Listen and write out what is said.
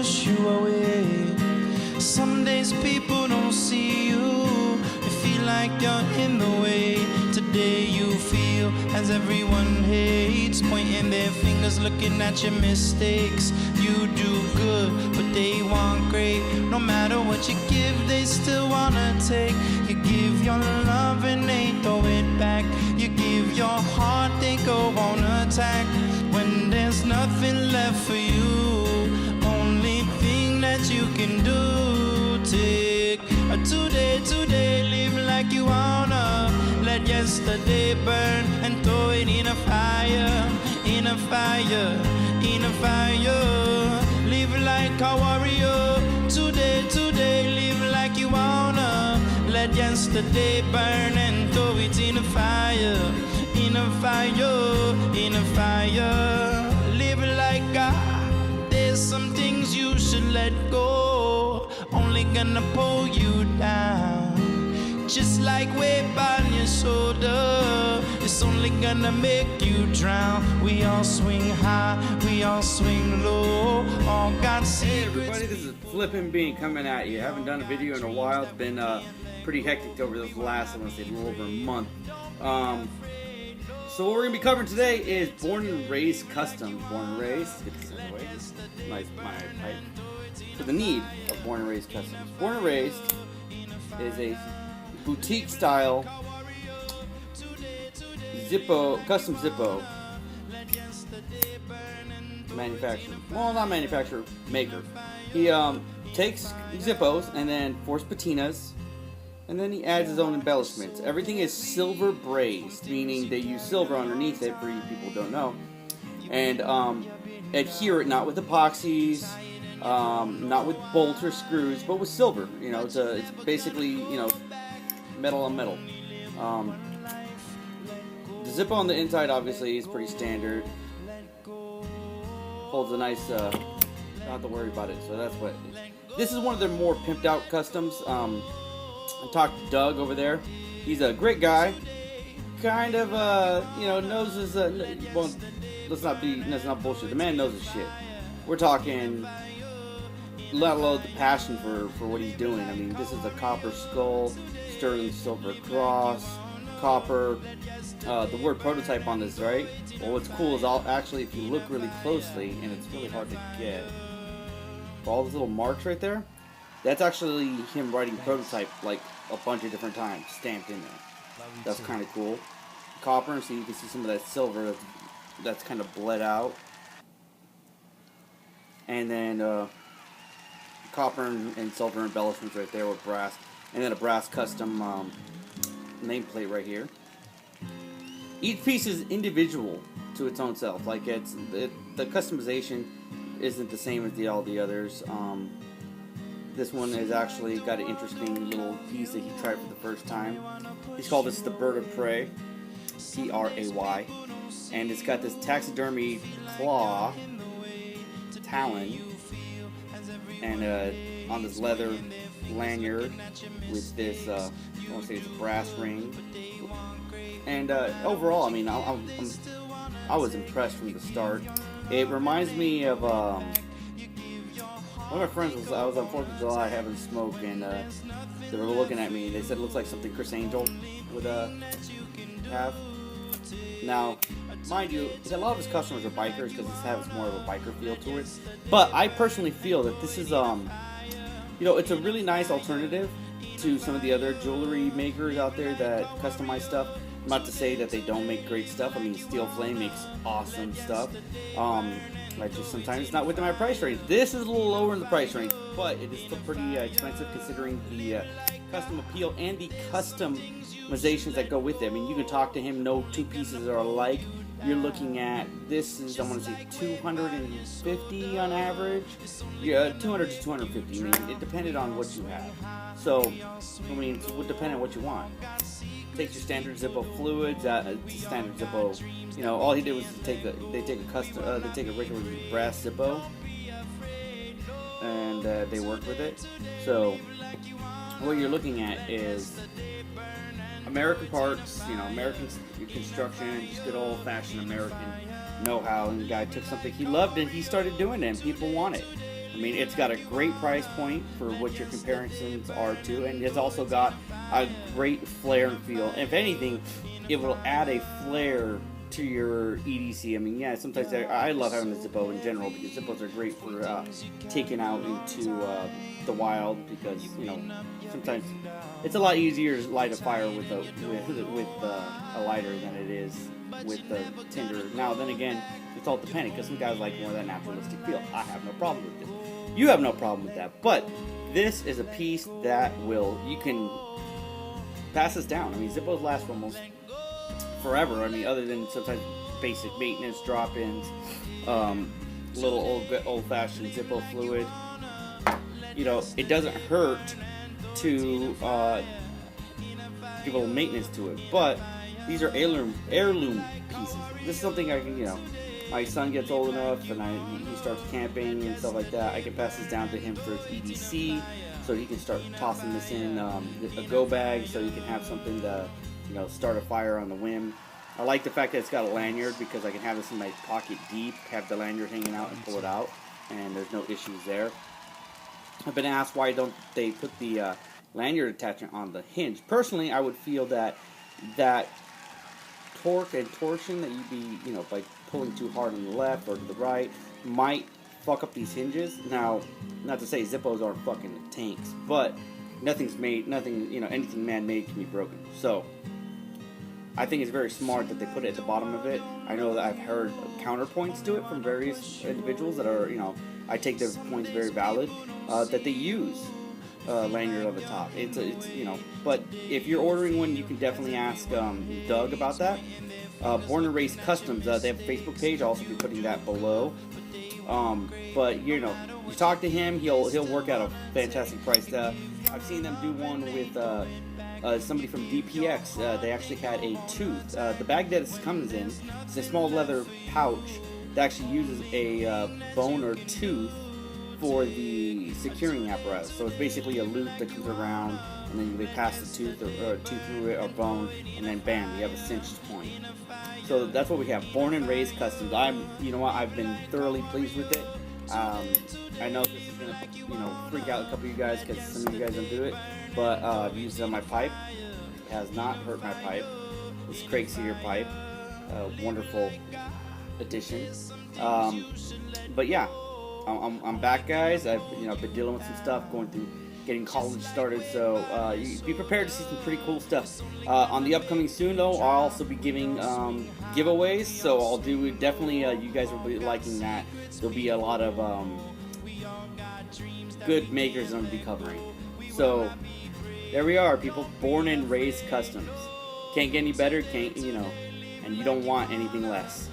push you away. Some days people don't see you. You feel like you're in the way. Today you feel as everyone hates, pointing their fingers, looking at your mistakes. You do good, but they want great. No matter what you give, they still wanna take. You give your love and they throw it back. You give your heart, they go on attack. When there's nothing left for you, only thing that you can do, take a today, live like you wanna. Let yesterday burn and throw it in a fire, in a fire, in a fire. Live like a warrior. Today, live like you wanna. Let yesterday burn and throw it in a fire, in a fire, in a fire. Live like there's some things you should let go. Only gonna pull you down. Just like weight on your shoulder, it's only gonna make you drown. We all swing high, we all swing low. All got secrets. Hey everybody, this is Flipinbean coming at you. Haven't done a video in a while. It's been pretty hectic over this last, I want to say, a little over a month. So what we're gonna be covering today is Born and Raised Customs. Born and Raised. Get this out of the way. Nice, my pipe. For the need of Born and Raised Customs. Born and Raised is a boutique style Zippo, custom Zippo manufacturer. Well, not manufacturer, maker. He takes Zippos and then forced patinas, and then he adds his own embellishments. Everything is silver brazed, meaning they use silver underneath it, for you people who don't know, and adhere it not with epoxies, not with bolts or screws, but with silver. You know, it's basically, you know, metal on metal. The Zippo on the inside obviously is pretty standard. Holds a nice, don't have to worry about it. So that's what. This is one of their more pimped out customs. I talked to Doug over there. He's a great guy. Kind of, you know, knows his. Well, let's not bullshit. The man knows his shit. We're talking. Let alone the passion for what he's doing. I mean, this is a copper skull, sterling silver cross, copper. The word prototype on this, right? Well, what's cool is actually, if you look really closely, and it's really hard to get, all those little marks right there, that's actually him writing prototype like a bunch of different times, stamped in there. That's kind of cool. Copper, and so you can see some of that silver that's kind of bled out. And then copper and silver embellishments right there with brass, and then a brass custom nameplate right here. Each piece is individual to its own self. Like the customization isn't the same as all the others. This one has actually got an interesting little piece that he tried for the first time. He's called this the Bird of Prey, P-R-A-Y, and it's got this taxidermy claw, talon, and on this leather lanyard with this, I want to say it's a brass ring. And overall, I mean, I was impressed from the start. It reminds me of one of my friends I was on 4th of July having a smoke, and they were looking at me. They said it looks like something Chris Angel would have. Now, mind you, a lot of his customers are bikers because this has more of a biker feel to it. But I personally feel that this is, you know, it's a really nice alternative to some of the other jewelry makers out there that customize stuff. Not to say that they don't make great stuff. I mean, Steel Flame makes awesome stuff. I just sometimes it's not within my price range. This is a little lower in the price range, but it is still pretty expensive considering the custom appeal and the customizations that go with it. I mean, you can talk to him. No two pieces are alike. You're looking at, this is, I want to say, $250 on average. Yeah, $200 to $250. I mean, it depended on what you have. So, I mean, it would depend on what you want. Takes your standard Zippo fluids, standard Zippo. You know, all he did was they take a regular brass Zippo, and they work with it. So, what you're looking at is American parts, you know, American construction, just good old-fashioned American know-how. And the guy took something he loved and he started doing it, and people want it. I mean, it's got a great price point for what your comparisons are to, and it's also got a great flare and feel. And if anything, it will add a flare to your EDC. I mean, yeah, sometimes I love having a Zippo in general because Zippos are great for taking out into the wild, because sometimes it's a lot easier to light a fire with a lighter than it is with the tinder. Now then again, it's all dependent, because some guys like more of that naturalistic feel. I have no problem with it. You have no problem with that, but this is a piece that you can pass this down. I mean, Zippos last for almost forever. I mean, other than sometimes basic maintenance drop-ins, little old-fashioned Zippo fluid. It doesn't hurt to give a little maintenance to it, but these are heirloom pieces. This is something I can, my son gets old enough and he starts camping and stuff like that, I can pass this down to him for his EDC, so he can start tossing this in a go bag, so he can have something to, start a fire on the whim. I like the fact that it's got a lanyard, because I can have this in my pocket deep, have the lanyard hanging out and pull it out, and there's no issues there. I've been asked why don't they put the lanyard attachment on the hinge. Personally, I would feel that torque and torsion that you'd be, by pulling too hard on the left or to the right, might fuck up these hinges. Now, not to say Zippos aren't fucking tanks, but anything man-made can be broken. So, I think it's very smart that they put it at the bottom of it. I know that I've heard counterpoints to it from various individuals that are, I take their points very valid, that they use lanyard on the top. It's but if you're ordering one, you can definitely ask Doug about that. Born and Raised Customs, they have a Facebook page. I'll also be putting that below. But you talk to him, he'll work out a fantastic price. I've seen them do one with somebody from DPX. They actually had a tooth. The bag that it comes in is a small leather pouch that actually uses a bone or tooth for the securing apparatus. So it's basically a loop that comes around, and then they pass the tooth or tooth through it or bone, and then bam, you have a cinched point. So that's what we have. Born and Raised Customs. I've been thoroughly pleased with it. I know this is gonna freak out a couple of you guys, because some of you guys don't do it, but I've used it on my pipe. It has not hurt my pipe. This Craig Sear pipe, wonderful addition. But yeah, I'm back, guys. I've been dealing with some stuff, going through getting college started, so you be prepared to see some pretty cool stuff. On the upcoming soon, though, I'll also be giving giveaways, so I'll do definitely. You guys will be liking that. There'll be a lot of good makers I'm gonna be covering. So there we are, people. Born and Raised Customs. Can't get any better. And you don't want anything less.